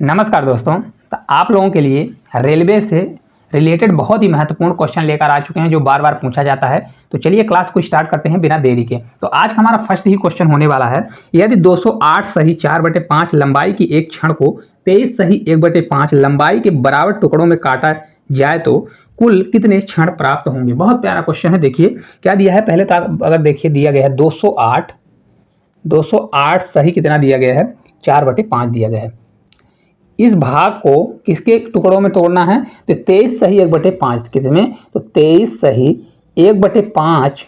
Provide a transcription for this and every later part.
नमस्कार दोस्तों। तो आप लोगों के लिए रेलवे से रिलेटेड बहुत ही महत्वपूर्ण क्वेश्चन लेकर आ चुके हैं जो बार बार पूछा जाता है। तो चलिए क्लास को स्टार्ट करते हैं बिना देरी के। तो आज हमारा फर्स्ट ही क्वेश्चन होने वाला है, यदि 208 सही 4/5 लंबाई की एक क्षण को 23 सही 1/5 लंबाई के बराबर टुकड़ों में काटा जाए तो कुल कितने क्षण प्राप्त होंगे। बहुत प्यारा क्वेश्चन है। देखिए क्या दिया है, पहले तो अगर देखिए दिया गया है 208 सही कितना दिया गया है, 4/5 दिया गया है। इस भाग को किसके टुकड़ों में तोड़ना है, तो 23 सही 1/5 किसमें, तो 23 सही 1/5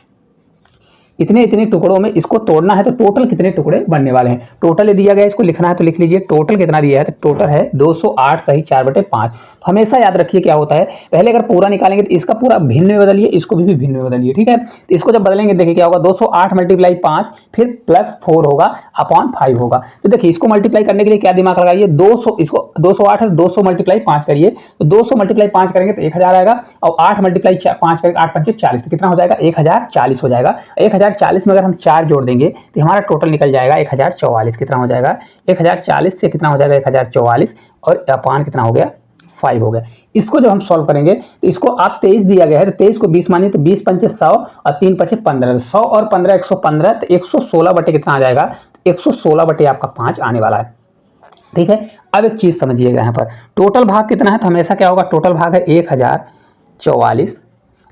इतने टुकड़ों में इसको तोड़ना है। तो टोटल कितने टुकड़े बनने वाले हैं, टोटल दिया गया है, इसको लिखना है तो लिख लीजिए। टोटल कितना दिया है, तो टोटल है 208 सही 4/5। तो हमेशा याद रखिए क्या होता है, पहले अगर पूरा निकालेंगे तो इसका पूरा भिन्न में बदलिए, इसको भी भिन्न में बदलिए, ठीक है। तो इसको जब बदलेंगे देखिए क्या होगा, 208 × 5 फिर +4 होगा अपॉन 5 होगा। तो देखिए इसको मल्टीप्लाई करने के लिए क्या दिमाग लगाइए, 200 इसको 208 है 200 × 5 करिए, तो 200 × 5 करेंगे तो 1000 आएगा, और 8 × 5 करेंगे 8 × 5 40, तो कितना हो जाएगा 1040 हो जाएगा। 1040 में अगर हम 4 जोड़ देंगे तो हमारा टोटल निकल जाएगा 1044। कितना हो जाएगा, 1040 से कितना हो जाएगा 1044, और अपान कितना हो गया 5 हो गया। इसको जब हम सॉल्व करेंगे तो इसको आप 23 दिया गया है तो 23 को 20 मानिए, तो 20 × 5 100 और 3 × 5 15, 100 और 15 115, तो 116 बटे कितना आ जाएगा, 116 बटे आपका 5 आने वाला है, ठीक है। अब एक चीज समझिएगा, यहाँ पर टोटल भाग कितना है, तो हमेशा क्या होगा, टोटल भाग है 1044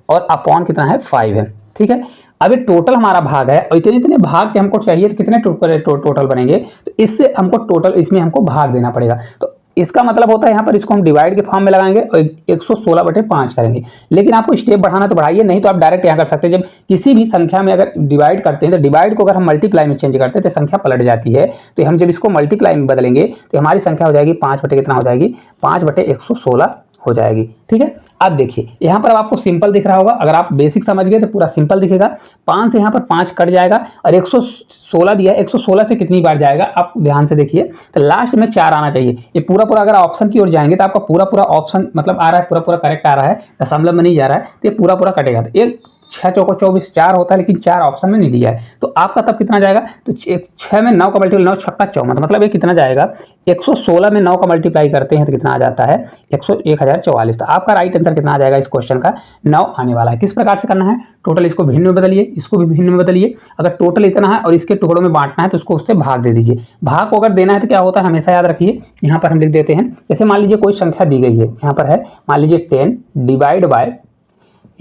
और अपॉन कितना है 5 है, ठीक है। अब ये टोटल हमारा भाग है और इतने भाग के हमको चाहिए, तो कितने टोटल बनेंगे, तो इससे हमको टोटल इसमें हमको भाग देना पड़ेगा। तो इसका मतलब होता है यहाँ पर इसको हम डिवाइड के फॉर्म में लगाएंगे और 116/5 करेंगे। लेकिन आपको स्टेप बढ़ाना तो बढ़ाइए, नहीं तो आप डायरेक्ट यहाँ कर सकते हैं। जब किसी भी संख्या में अगर डिवाइड करते हैं तो डिवाइड को अगर हम मल्टीप्लाई में चेंज करते हैं तो संख्या पलट जाती है। तो हम जब इसको मल्टीप्लाई में बदलेंगे तो हमारी संख्या हो जाएगी 5 बटे कितना हो जाएगी, 5/116 हो जाएगी, ठीक है। अब देखिए यहाँ पर आपको सिंपल दिख रहा होगा, अगर आप बेसिक समझ गए तो पूरा सिंपल दिखेगा। 5 से यहाँ पर 5 कट जाएगा और 116 दिया है, 116 से कितनी बार जाएगा आप ध्यान से देखिए, तो लास्ट में 4 आना चाहिए। ये पूरा अगर ऑप्शन की ओर जाएंगे तो आपका पूरा ऑप्शन मतलब आ रहा है, पूरा करेक्ट आ रहा है, दशमलव में नहीं जा रहा है, तो ये पूरा कटेगा। तो एक 6 चौको 24 4 होता है, लेकिन 4 ऑप्शन में नहीं दिया है, तो आपका तब कितना जाएगा, तो 6 में 9 का मल्टीप्लाई 9 छक्का 14, मतलब ये कितना जाएगा, 116 में 9 का मल्टीप्लाई करते हैं तो कितना आ जाता है 1044। तो आपका राइट आंसर कितना आ जाएगा इस क्वेश्चन का, 9 आने वाला है। किस प्रकार से करना है, टोटल इसको भिन्न में बदलिए, इसको भी भिन्न में बदलिए। अगर टोटल इतना है और इसके टुकड़ों में बांटना है तो उसको उससे भाग दे दीजिए। भाग को अगर देना है तो क्या होता है, हमेशा याद रखिए, यहाँ पर हम लिख देते हैं, जैसे मान लीजिए कोई संख्या दी गई है, यहाँ पर है मान लीजिए 10 divide by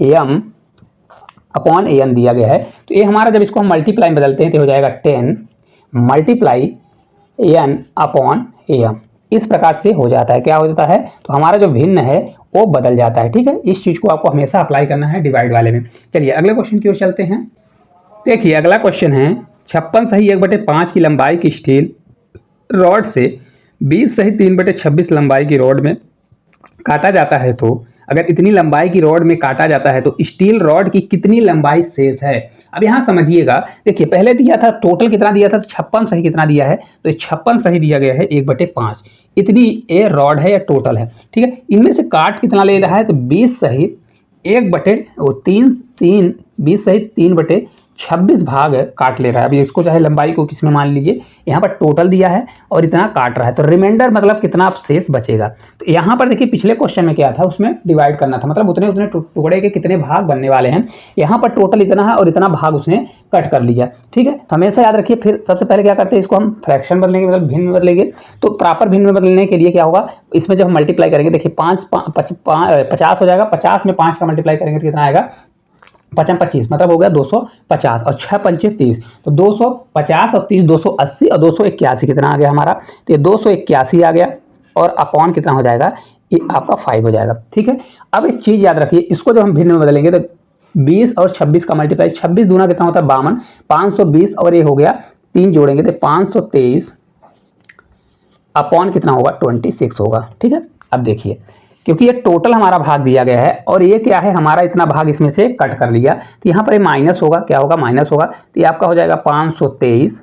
m upon an दिया गया है। तो ये हमारा जब इसको हम मल्टीप्लाई में बदलते हैं तो हो जाएगा 10 मल्टीप्लाई n अपॉन am, इस प्रकार से हो जाता है। क्या हो जाता है, तो हमारा जो भिन्न है वो बदल जाता है, ठीक है। इस चीज को आपको हमेशा अप्लाई करना है डिवाइड वाले में। चलिए अगले क्वेश्चन की ओर चलते हैं। देखिए अगला क्वेश्चन है, 56 सही 1/5 की लंबाई की स्टील रॉड से 20 सही 3/26 लंबाई की रॉड में काटा जाता है, तो अगर इतनी लंबाई की रॉड में काटा जाता है तो स्टील रॉड की कितनी लंबाई शेष है। अब यहाँ समझिएगा, देखिए पहले दिया था टोटल कितना दिया था, 56 सही कितना दिया है, तो 56 सही दिया गया है 1/5, इतनी ये रॉड है या टोटल है, ठीक है। इनमें से काट कितना ले रहा है, तो 20 सही 20 सही 3/26 भाग काट ले रहा है। अभी इसको चाहे लंबाई को किसमें मान लीजिए, यहाँ पर टोटल दिया है और इतना काट रहा है, तो रिमाइंडर मतलब कितना आप शेष बचेगा। तो यहाँ पर देखिए पिछले क्वेश्चन में क्या था, उसमें डिवाइड करना था, मतलब उतने टुकड़े के कितने भाग बनने वाले हैं। यहाँ पर टोटल इतना है और इतना भाग उसने कट कर लिया, ठीक है। तो हमेशा याद रखिए, फिर सबसे पहले क्या करते हैं, इसको हम फ्रैक्शन बदलेंगे, मतलब भिन्न में बदलेंगे। तो प्रॉपर भिन्न में बदलने के लिए क्या होगा, इसमें जब हम मल्टीप्लाई करेंगे, देखिए 50 हो जाएगा, 50 में 5 का मल्टीप्लाई करेंगे तो कितना आएगा, 5 25 मतलब हो गया 250 और 6 पंचे 30, तो 250 और 30 280 और 281 कितना आ गया हमारा, तो ये 281 आ गया, और अपॉन कितना हो जाएगा, ये आपका 5 हो जाएगा, ठीक है। अब एक चीज़ याद रखिए, इसको जब हम भिन्न में बदलेंगे तो 20 और 26 का मल्टीप्लाई, 26 दूना कितना होता है 52, 520 और ये हो गया 3 जोड़ेंगे तो 523 अपॉन कितना होगा 26 होगा, ठीक है। अब देखिए क्योंकि ये टोटल हमारा भाग दिया गया है और ये क्या है, हमारा इतना भाग इसमें से कट कर लिया, तो यहाँ पर ये माइनस होगा, क्या होगा माइनस होगा, तो ये आपका हो जाएगा 523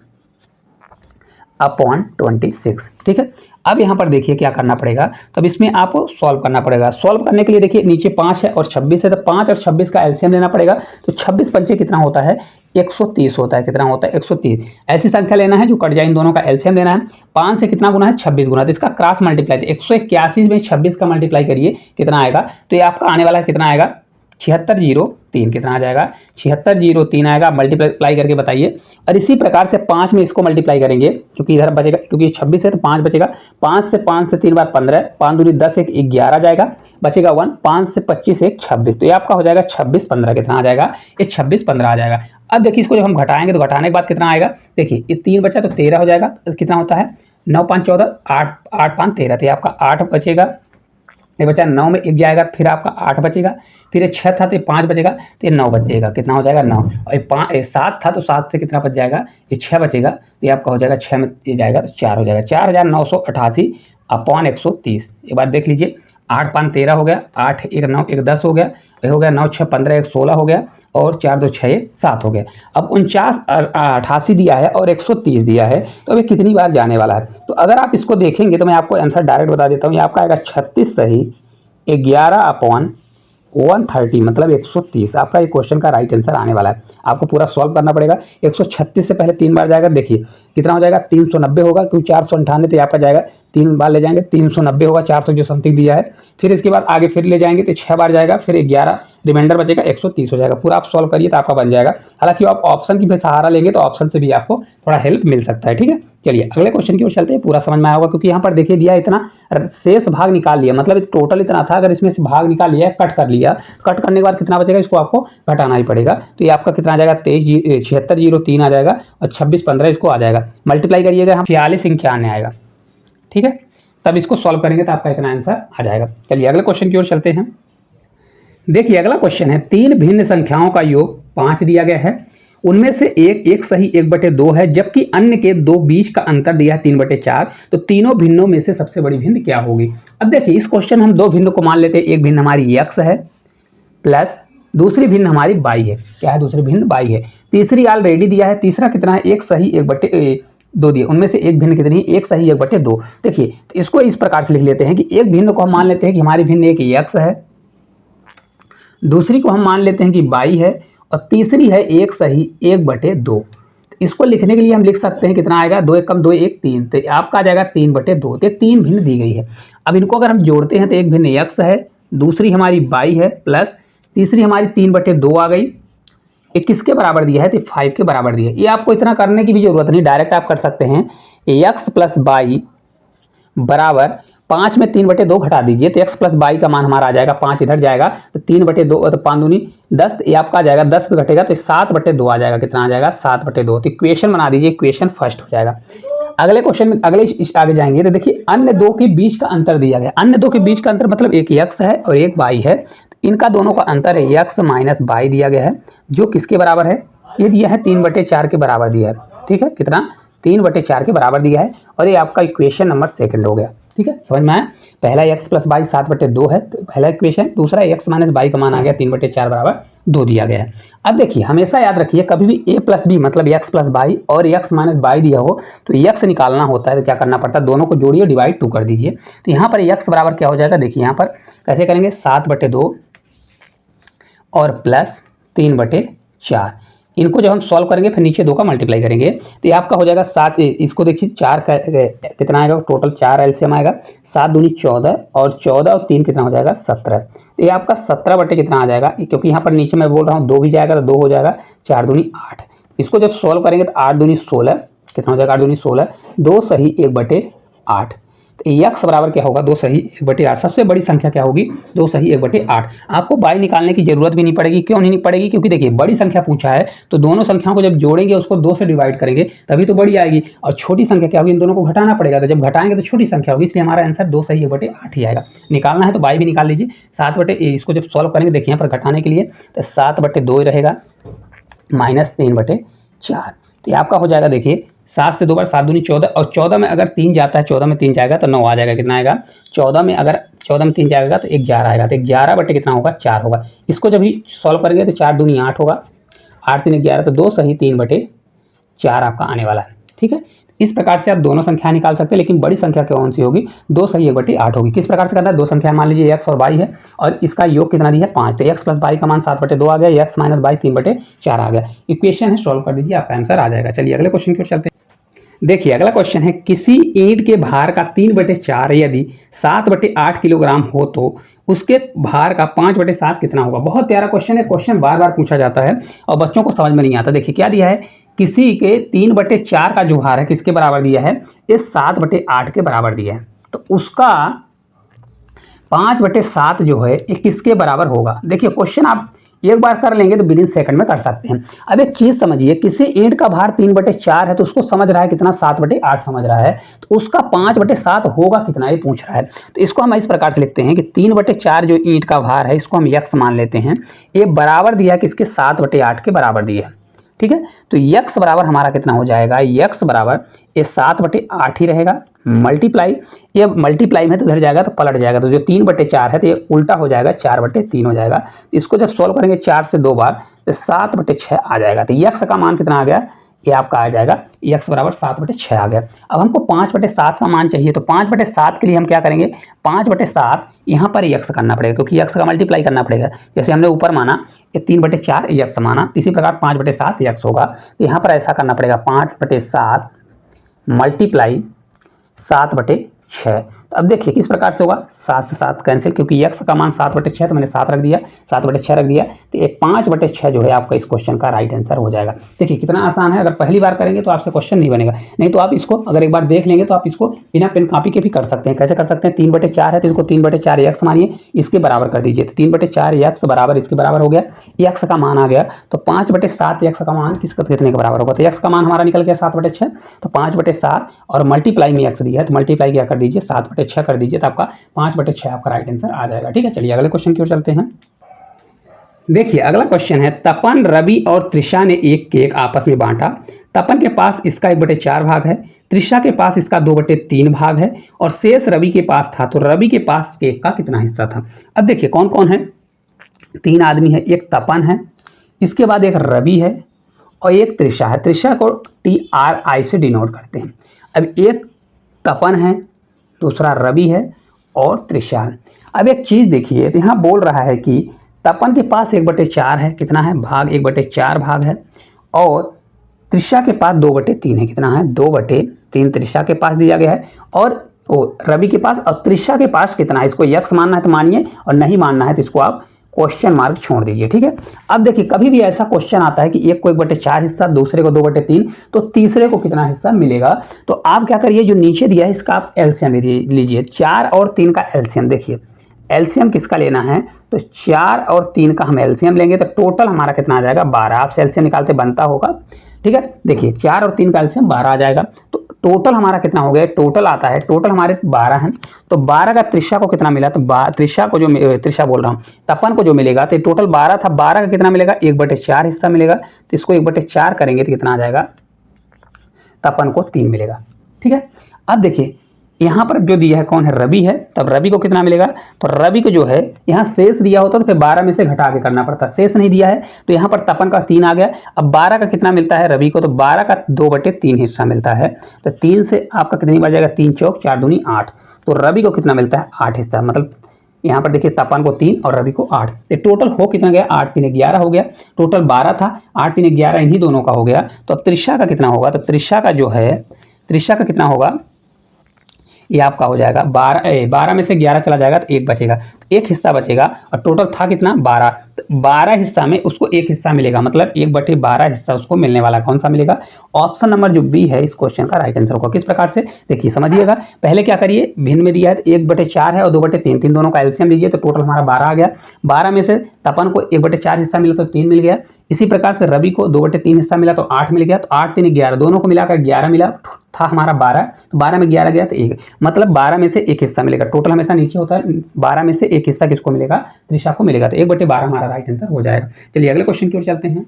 अपॉन 26, ठीक है। अब यहाँ पर देखिए क्या करना पड़ेगा, तो अब इसमें आपको सॉल्व करना पड़ेगा। सॉल्व करने के लिए देखिए नीचे 5 है और 26 है, तो 5 और 26 का एलसीएम लेना पड़ेगा, तो 26 पंचे कितना होता है 130 होता है। कितना होता है? 130। ऐसी संख्या लेना है जो कट जाए, इन दोनों का एलसीएम लेना है। 5 से कितना गुना है? 26 गुना। तो इसका क्रॉस मल्टीप्लाई 181 में 26 का मल्टीप्लाई करिए, कितना आएगा? तो ये आपका आने वाला है, कितना आएगा? 7603। कितना आ जाएगा? 7603 आएगा। मल्टीप्लाई करके बताइए। और इसी प्रकार से 5 में इसको मल्टीप्लाई करेंगे, क्योंकि इधर बचेगा, क्योंकि 26 है तो 5 बचेगा। 5 से 3 बार 15, 5 दूनी 10, 1 11 जाएगा, बचेगा 1। 5 से 25, 1 26। तो ये आपका हो जाएगा 26 15। कितना आ जाएगा? ये 26 15 आ जाएगा। अब देखिए इसको जब हम घटाएंगे तो घटाने के बाद कितना आएगा? देखिए ये 3 बचा तो 13 हो जाएगा। तो कितना होता है? 9 5 14, 8 8 5 13। तो ये आपका 8 बचेगा। ये बचा 9 में 1 जाएगा, फिर आपका 8 बचेगा। फिर ये 6 था तो ये 5 बचेगा, तो ये 9 बचेगा। कितना हो जाएगा? 9। और ये 7 था तो 7 से कितना बच जाएगा? ये 6 बचेगा। तो ये आपका हो जाएगा 6 में ये जाएगा तो 4 हो जाएगा। 4988 अपॉन 130। एक बार देख लीजिए, 8 5 13 हो गया, 8 1 9 1 10 हो गया, ये हो गया 9 6 15 1 16 हो गया, और 4 2 6 7 हो गया। अब 4988 दिया है और 130 दिया है, तो अभी कितनी बार जाने वाला है? तो अगर आप इसको देखेंगे तो मैं आपको आंसर डायरेक्ट बता देता हूँ। ये आपका आएगा 36 सही 11 अपॉन 130, मतलब 130। आपका ये क्वेश्चन का राइट आंसर आने वाला है। आपको पूरा सॉल्व करना पड़ेगा। 136 से पहले 3 बार जाएगा। देखिए कितना हो जाएगा? 390 होगा, क्योंकि 498 तो यहाँ पर जाएगा, 3 बार ले जाएंगे 390 होगा, 400 जो समथिंग दिया है। फिर इसके बाद आगे फिर ले जाएंगे तो 6 बार जाएगा, फिर 11 रिमाइंडर बचेगा, 130 हो जाएगा। पूरा आप सॉल्व करिए तो आपका बन जाएगा। हालांकि आप ऑप्शन की भी सहारा लेंगे तो ऑप्शन से भी आपको थोड़ा हेल्प मिल सकता है। ठीक है, चलिए अगले क्वेश्चन की ओर चलते हैं। पूरा समझ में आया होगा, क्योंकि यहाँ पर देखिए दिया इतना, शेष भाग निकाल लिया, मतलब टोटल इतना था। अगर इसमें से भाग निकाल लिया, कट कर लिया, कट करने के बाद कितना बचेगा? इसको आपको घटाना ही पड़ेगा। तो ये आपका कितना आ जाएगा? 7603 आ जाएगा, और 26 15 इसको आ जाएगा। मल्टीप्लाई करिएगा, हम 46 51 आएगा। ठीक है, तब इसको सॉल्व करेंगे तो आपका इतना आंसर आ जाएगा। चलिए अगले क्वेश्चन की ओर चलते हैं। देखिए अगला क्वेश्चन है, 3 भिन्न संख्याओं का योग 5 दिया गया है। उनमें से एक सही 1/2 है, जबकि अन्य के 2 बीच का अंतर दिया है 3/4। तो तीनों भिन्नों में से सबसे बड़ी भिन्न क्या होगी? अब देखिए इस क्वेश्चन हम 2 भिन्न को मान लेते हैं। एक भिन्न हमारी x है, प्लस दूसरी भिन्न हमारी y है। क्या है? दूसरी भिन्न y है। तीसरी ऑलरेडी दिया है। तीसरा कितना है? 1 सही 1/2 दिया। उनमें से एक भिन्न कितनी? 1 सही 1/2। देखिए तो इसको इस प्रकार से लिख लेते हैं कि एक भिन्न को हम मान लेते हैं कि हमारी भिन्न एक x है, दूसरी को हम मान लेते हैं कि y है, और तीसरी है 1 सही 1/2। इसको लिखने के लिए हम लिख सकते हैं कितना आएगा? 2 1 कम 2 1 3। तो आपका आ जाएगा 3/2। तो 3 भिन्न दी गई है। अब इनको अगर हम जोड़ते हैं तो एक भिन्न x है, दूसरी हमारी y है, प्लस तीसरी हमारी 3/2 आ गई। ये किसके बराबर दिया है? तो 5 के बराबर दिया है। ये आपको इतना करने की भी जरूरत नहीं, डायरेक्ट आप कर सकते हैं। x प्लस y बराबर 5 में 3/2 घटा दीजिए, तो x प्लस y का मान हमारा आ जाएगा, 5 इधर जाएगा तो 3/2, तो 5 दूनी 10, ये आपका आ जाएगा 10 घटेगा तो 7/2 आ जाएगा। कितना आ जाएगा? 7/2। तो इक्वेशन बना दीजिए, इक्वेशन फर्स्ट हो जाएगा। अगले क्वेश्चन में आगे जाएंगे तो देखिए अन्य 2 के बीच का अंतर दिया गया। अन्य 2 के बीच का अंतर मतलब एक x है और एक y है। इनका दोनों का अंतर है x माइनस y दिया गया है, जो किसके बराबर है? ये दिया है 3/4 के बराबर दिया है। ठीक है, कितना? 3/4 के बराबर दिया है, और ये आपका इक्वेशन नंबर 2 हो गया। ठीक है, समझ में आया? पहला x प्लस y 7/2 है, तो पहला इक्वेशन। दूसरा x माइनस y का मान आ गया 3/4 बराबर 2 दिया गया है। अब देखिए हमेशा याद रखिए, कभी भी a प्लस b मतलब x प्लस y और x माइनस y दिया हो तो x निकालना होता है तो क्या करना पड़ता है? दोनों को जोड़िए, डिवाइड 2 कर दीजिए। तो यहाँ पर x बराबर क्या हो जाएगा? देखिए यहाँ पर कैसे करेंगे? 7/2 और प्लस 3/4। इनको जब हम सॉल्व करेंगे फिर नीचे 2 का मल्टीप्लाई करेंगे तो ये आपका हो जाएगा 7। इसको देखिए 4 का कितना आएगा? टोटल 4 एलसीएम आएगा। 7 दूनी 14, और 14 और 3 कितना हो जाएगा? 17। तो ये आपका 17 कितना आ जाएगा? क्योंकि यहाँ पर नीचे मैं बोल रहा हूँ 2 भी जाएगा तो 2 हो जाएगा। 4 दूनी 8। इसको जब सॉल्व करेंगे तो 8 दूनी 16। कितना हो जाएगा? 8 दूनी 16, 2 सही 1/8। तो x बराबर क्या होगा? 2 सही 1/8। सबसे बड़ी संख्या क्या होगी? 2 सही 1/8। आपको y निकालने की जरूरत भी नहीं पड़ेगी। क्यों नहीं पड़ेगी? क्योंकि देखिए बड़ी संख्या पूछा है तो दोनों संख्याओं को जब जोड़ेंगे, उसको 2 से डिवाइड करेंगे तभी तो बड़ी आएगी, और छोटी संख्या क्या होगी? इन दोनों को घटाना पड़ेगा, तो जब घटाएंगे तो छोटी संख्या होगी। इसलिए हमारा आंसर 2 सही 1/8 ही आएगा। निकालना है तो y भी निकाल लीजिए। 7 इसको जब सॉल्व करेंगे, देखिए यहाँ पर घटाने के लिए तो 7/2 रहेगा माइनस 3/4। तो ये आपका हो जाएगा, देखिए 7 से 2 बार 7 दूनी 14, और 14 में अगर 3 जाता है, 14 में 3 जाएगा तो 9 आ जाएगा। कितना आएगा? 14 में अगर 14 में 3 जाएगा तो 11 आएगा। तो 11 कितना होगा? 4 होगा। इसको जब भी सॉल्व करेंगे तो 4 दूनी 8 होगा, 8 3 11, तो 2 सही 3/4 आपका आने वाला है। ठीक है, इस प्रकार से आप दोनों संख्या निकाल सकते हैं, लेकिन बड़ी संख्या कौन सी होगी, 2 सही 1/8 होगी। किस प्रकार से करना है, दो संख्या मान लीजिए x और y है और इसका योग कितना दिया है 5, तो x + y का मान 7/2 आ गया, x - y 3/4 आ गया। इक्वेशन है, सॉल्व कर दीजिए, आपका आंसर आ जाएगा। चलिए अगले क्वेश्चन की ओर चलते हैं। देखिए अगला क्वेश्चन है, किसी ईंट के भार का 3/4 यदि 7/8 किलोग्राम हो तो उसके भार का 5/7 कितना होगा। बहुत प्यारा क्वेश्चन है, क्वेश्चन बार बार पूछा जाता है और बच्चों को समझ में नहीं आता। देखिए क्या दिया है, किसी के 3/4 का जो भार है किसके बराबर दिया है, ये 7/8 के बराबर दिया है, तो उसका 5/7 जो है ये किसके बराबर होगा। देखिए क्वेश्चन आप एक बार कर लेंगे तो विदिन सेकंड में कर सकते हैं। अब एक चीज समझिए, किसी ईंट का भार 3/4 है तो उसको समझ रहा है कितना, 7/8 समझ रहा है, तो उसका 5/7 होगा कितना, ये पूछ रहा है। तो इसको हम इस प्रकार से लिखते हैं कि 3/4 जो ईंट का भार है इसको हम x मान लेते हैं, ये बराबर दिया है किसके, 7/8 के बराबर दिया है। ठीक है, तो x बराबर हमारा कितना हो जाएगा, x बराबर ये 7/8 ही रहेगा, मल्टीप्लाई, ये मल्टीप्लाई में तो इधर जाएगा तो पलट जाएगा, तो जो 3/4 है तो ये उल्टा हो जाएगा, 4/3 हो जाएगा। इसको जब सॉल्व करेंगे 4 से 2 बार तो 7/6 आ जाएगा। तो x का मान कितना आ गया, ये आपका आ जाएगा x बराबर 7/6 आ गया। अब हमको 5/7 का मान चाहिए, तो 5/7 के लिए हम क्या करेंगे, 5/7 यहाँ पर x करना पड़ेगा, क्योंकि x का मल्टीप्लाई करना पड़ेगा। जैसे हमने ऊपर माना ये 3/4 x माना, इसी प्रकार 5/7 x होगा, तो यहाँ पर ऐसा करना पड़ेगा 5/7 मल्टीप्लाई 7/6। तो अब देखिए किस प्रकार से होगा, 7 से 7 कैंसिल, क्योंकि x का मान 7/6 तो मैंने 7 रख दिया, 7/6 रख दिया, तो ये 5/6 जो है आपका इस क्वेश्चन का राइट आंसर हो जाएगा। देखिए कितना आसान है, अगर पहली बार करेंगे तो आपसे क्वेश्चन नहीं बनेगा, नहीं तो आप इसको अगर एक बार देख लेंगे तो आप इसको बिना पेन कॉपी के भी कर सकते हैं। कैसे कर सकते हैं, 3/4 है तो इसको 3/4 x मानिए, इसके बराबर कर दीजिए, तो 3/4 x बराबर इसके बराबर हो गया, x का मान आ गया, तो 5/7 x का मान कितने के बराबर होगा, तो x का मान हमारा निकल गया 7/6, तो 5/7 और मल्टीप्लाई में x दिया है तो मल्टीप्लाई क्या कर दीजिए, 7/6 कर दीजिए, तो आपका 5/6 आपका राइट आंसर आ जाएगा। ठीक है, चलिए अगले क्वेश्चन की ओर चलते हैं। देखिए अगला क्वेश्चन है, तपन, रवि और त्रिशा ने एक केक आपस में बांटा। तपन के पास इसका 1/4 भाग है, त्रिशा के पास इसका 2/3 भाग है और शेष रवि के पास था, तो रवि के पास केक का कितना हिस्सा था। अब देखिए कौन कौन है, 3 आदमी है, एक तपन है, इसके बाद एक रवि है और एक त्रिशा है। त्रिशा को TRI से डिनोट करते हैं। अब एक तपन है, दूसरा रवि है और त्रिशा है। अब एक चीज़ देखिए, तो यहाँ बोल रहा है कि तपन के पास 1/4 है, कितना है भाग, 1/4 भाग है, और त्रिशा के पास 2/3 है, कितना है 2/3 त्रिशा के पास दिया गया है, और रवि के पास और त्रिशा के पास कितना है, इसको x मानना है तो मानिए और नहीं मानना है तो इसको आप क्वेश्चन मार्क छोड़ दीजिए। ठीक है, अब देखिए कभी भी ऐसा क्वेश्चन आता है कि एक को 1/4 हिस्सा, दूसरे को 2/3, तो तीसरे को कितना हिस्सा मिलेगा। तो आप क्या करिए, जो नीचे दिया है इसका आप एलसीएम लीजिए, 4 और 3 का एलसीएम। देखिए एलसीएम किसका लेना है, तो 4 और 3 का हम एलसीएम लेंगे तो टोटल हमारा कितना आ जाएगा 12। आपसे एलसीएम निकालते बनता होगा। ठीक है, देखिए 4 और 3 का एलसीएम 12 आ जाएगा, तो टोटल हमारा कितना हो गया, टोटल आता है, टोटल हमारे 12 हैं, तो 12 का त्रिशा को कितना मिला, तो त्रिशा को जो, त्रिशा बोल रहा हूँ, तपन को जो मिलेगा, तो टोटल 12 था, 12 का कितना मिलेगा 1/4 हिस्सा मिलेगा, तो इसको 1/4 करेंगे तो कितना आ जाएगा, तपन को 3 मिलेगा। ठीक है, अब देखिए यहाँ पर जो दिया है कौन है, रवि है, तब रवि को कितना मिलेगा, तो रवि को जो है यहाँ शेष दिया होता तो फिर 12 में से घटा के करना पड़ता, शेष नहीं दिया है तो यहाँ पर तपन का 3 आ गया। अब 12 का कितना मिलता है रवि को, तो 12 का 2/3 हिस्सा मिलता है, तो 3 से आपका कितनी बार जाएगा, 3 चौक 4 दूनी 8, तो रवि को कितना मिलता है 8 हिस्सा, मतलब यहाँ पर देखिए तपन को 3 और रवि को 8, तो टोटल हो कितना गया, 8 3 11 हो गया, टोटल 12 था, 8 3 11 इन्हीं दोनों का हो गया। तो अब त्रिशा का कितना होगा, तो त्रिशा का जो है, त्रिशा का कितना होगा, ये आपका हो जाएगा 12 में से 11 चला जाएगा तो 1 बचेगा, एक हिस्सा बचेगा, और टोटल था कितना 12, 12 हिस्सा में उसको एक हिस्सा मिलेगा, मतलब 1/12 हिस्सा उसको मिलने वाला, कौन सा मिलेगा, ऑप्शन नंबर जो बी है इस क्वेश्चन का राइट आंसर होगा। किस प्रकार से, देखिए समझिएगा, पहले क्या करिए, भिन्न में दिया है तो 1/4 है और 2/3, तीन दोनों का एलसीएम लीजिए तो टोटल हमारा 12 आ गया। 12 में से तपन को 1/4 हिस्सा मिला तो 3 मिल गया, इसी प्रकार से रवि को 2/3 हिस्सा मिला तो 8 मिल गया, तो 8 3 11 दोनों को मिलाकर 11 मिला, था हमारा 12, तो 12 में 11 गया तो 1, मतलब 12 में से एक हिस्सा मिलेगा, टोटल हमेशा नीचे होता है, 12 में से एक हिस्सा किसको मिलेगा, त्रिशा को मिलेगा, तो 1/12 हमारा राइट आंसर हो जाएगा। चलिए अगले क्वेश्चन की ओर चलते हैं।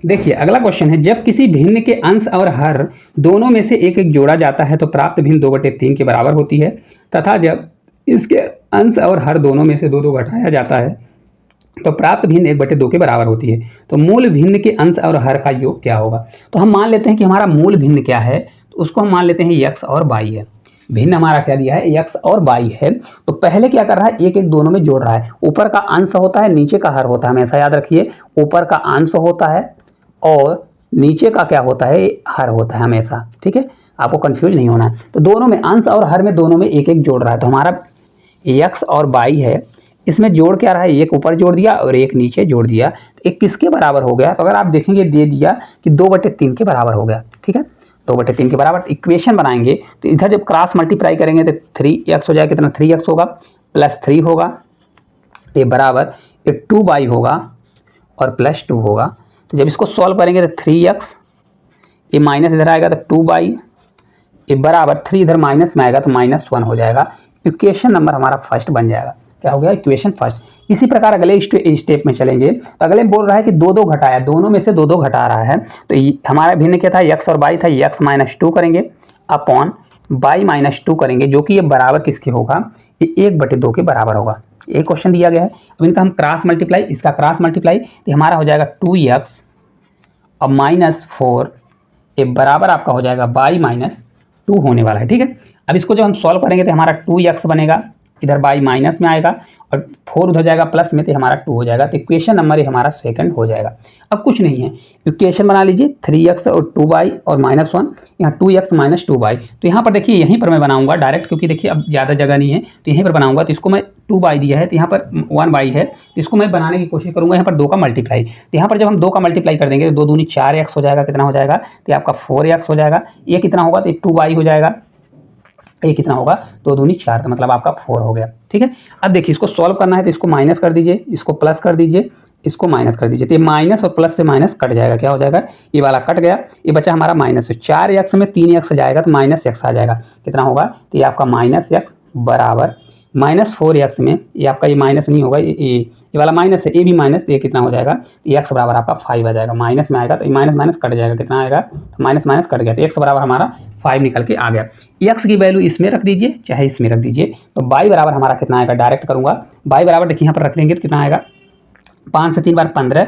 देखिए अगला क्वेश्चन है, जब किसी भिन्न के अंश और हर दोनों में से एक एक जोड़ा जाता है तो प्राप्त भिन्न 2/3 के बराबर होती है, तथा जब इसके अंश और हर दोनों में से 2 घटाया जाता है तो प्राप्त भिन्न 1/2 के बराबर होती है। तो मूल भिन्न के अंश और हर का योग क्या होगा। तो हम मान लेते हैं कि हमारा मूल भिन्न क्या है, तो उसको हम मान लेते हैं x और y है। भिन्न हमारा क्या दिया है, x और y है। तो पहले क्या कर रहा है, एक एक दोनों में जोड़ रहा है। ऊपर का अंश होता है, नीचे का हर होता है, हमेशा याद रखिए। ऊपर का अंश होता है और नीचे का क्या होता है, हर होता है हमेशा, ठीक है। आपको कंफ्यूज नहीं होना है। तो दोनों में अंश और हर में दोनों में एक एक जोड़ रहा है। तो हमारा x और y है, इसमें जोड़ क्या रहा है, एक ऊपर जोड़ दिया और एक नीचे जोड़ दिया। तो एक किसके बराबर हो गया, तो अगर आप देखेंगे दे दिया कि 2/3 के बराबर हो गया, ठीक है। 2/3 के बराबर इक्वेशन बनाएंगे तो इधर जब क्रॉस मल्टीप्लाई करेंगे तो 3x हो जाएगा, कितना 3x होगा प्लस 3 होगा, ये बराबर ये 2y होगा और प्लस 2 होगा। तो जब इसको सॉल्व करेंगे तो 3x, ये माइनस इधर आएगा तो 2y, ये बराबर 3 इधर माइनस में आएगा तो -1 हो जाएगा। इक्वेशन नंबर हमारा फर्स्ट बन जाएगा। क्या हो गया, इक्वेशन फर्स्ट। इसी प्रकार अगले स्टेप में चलेंगे तो अगले बोल रहा है कि 2 2 घटाया, दोनों में से 2 2 घटा रहा है। तो हमारा भिन्न क्या था, x और y था, x -2 करेंगे अपॉन y -2 करेंगे, जो कि ये बराबर किसके होगा, ये 1/2 के बराबर होगा। एक क्वेश्चन दिया गया है। अब इनका हम क्रॉस मल्टीप्लाई, इसका क्रॉस मल्टीप्लाई तो हमारा हो जाएगा 2x और -4, ये बराबर आपका हो जाएगा y -2 होने वाला है, ठीक है। अब इसको जब हम सॉल्व करेंगे तो हमारा 2x बनेगा, इधर y माइनस में आएगा और 4 उधर जाएगा प्लस में, तो हमारा 2 हो जाएगा। तो इक्वेशन नंबर ये हमारा सेकंड हो जाएगा। अब कुछ नहीं है, इक्वेशन बना लीजिए 3x और 2y और -1, यहाँ 2x - 2y। तो यहाँ पर देखिए, यहीं पर मैं बनाऊंगा डायरेक्ट, क्योंकि देखिए अब ज़्यादा जगह नहीं है, तो यहीं पर बनाऊंगा। तो इसको मैं 2y दिया है तो यहाँ पर 1y है, तो इसको मैं बनाने की कोशिश करूँगा यहाँ पर 2 का मल्टीप्लाई। तो यहाँ पर जब हम 2 का मल्टीप्लाई कर देंगे तो 2 दूनी 4x हो जाएगा, कितना हो जाएगा, तो आपका 4x हो जाएगा। ये कितना होगा, तो 2y हो जाएगा, ये कितना होगा, 2 दूनी 4, तो मतलब आपका 4 हो गया, ठीक है। अब देखिए इसको सॉल्व करना है तो इसको माइनस कर दीजिए, इसको प्लस कर दीजिए, इसको माइनस कर दीजिए। तो ये माइनस और प्लस से माइनस कट जाएगा, क्या हो जाएगा, ये वाला कट गया, ये बचा हमारा माइनस। 4x में 3x जाएगा तो -x आ जाएगा, कितना होगा, तो ये आपका -x बराबर -4x में, ये आपका ये माइनस नहीं होगा, ये वाला माइनस है, ये भी माइनस, ये कितना हो जाएगा, x बराबर आपका 5 आ जाएगा। माइनस में आएगा तो माइनस माइनस कट जाएगा, कितना आएगा, तो माइनस माइनस कट गया, तो x बराबर हमारा 5 निकल के आ गया। x की वैल्यू इसमें रख दीजिए चाहे इसमें रख दीजिए। तो y बराबर हमारा कितना आएगा, डायरेक्ट करूंगा, y बराबर देखिए यहाँ पर रख लेंगे तो कितना आएगा, 5 से 3 बार 15,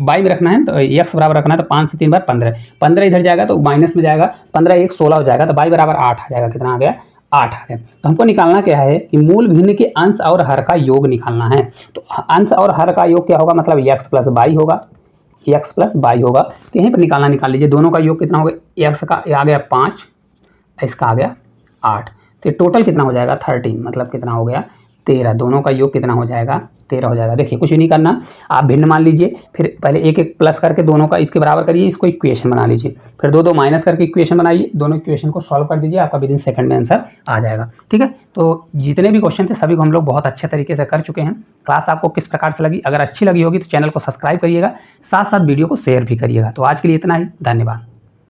y में रखना है तो x बराबर रखना है तो 5 से 3 बार 15, 15 इधर जाएगा तो माइनस में जाएगा, 15 1 16 हो जाएगा। तो y बराबर 8 आ जाएगा, कितना आ गया, 8 आ गया। तो हमको निकालना क्या है कि मूल भिन्न के अंश और हर का योग निकालना है। तो अंश और हर का योग क्या होगा, मतलब x + y होगा, x + y होगा। तो यहीं पर निकाल लीजिए, दोनों का योग कितना होगा, x का आ गया 5, इसका आ गया 8, तो टोटल कितना हो जाएगा 13, मतलब कितना हो गया 13। दोनों का योग कितना हो जाएगा, 13 हो जाएगा। देखिए कुछ नहीं करना, आप भिन्न मान लीजिए, फिर पहले एक एक प्लस करके दोनों का इसके बराबर करिए, इसको इक्वेशन बना लीजिए, फिर 2 2 माइनस करके इक्वेशन बनाइए, दोनों इक्वेशन को सॉल्व कर दीजिए, आपका विदिन सेकंड में आंसर आ जाएगा, ठीक है। तो जितने भी क्वेश्चन थे सभी को हम लोग बहुत अच्छे तरीके से कर चुके हैं। क्लास आपको किस प्रकार से लगी, अगर अच्छी लगी होगी तो चैनल को सब्सक्राइब करिएगा, साथ साथ वीडियो को शेयर भी करिएगा। तो आज के लिए इतना ही, धन्यवाद।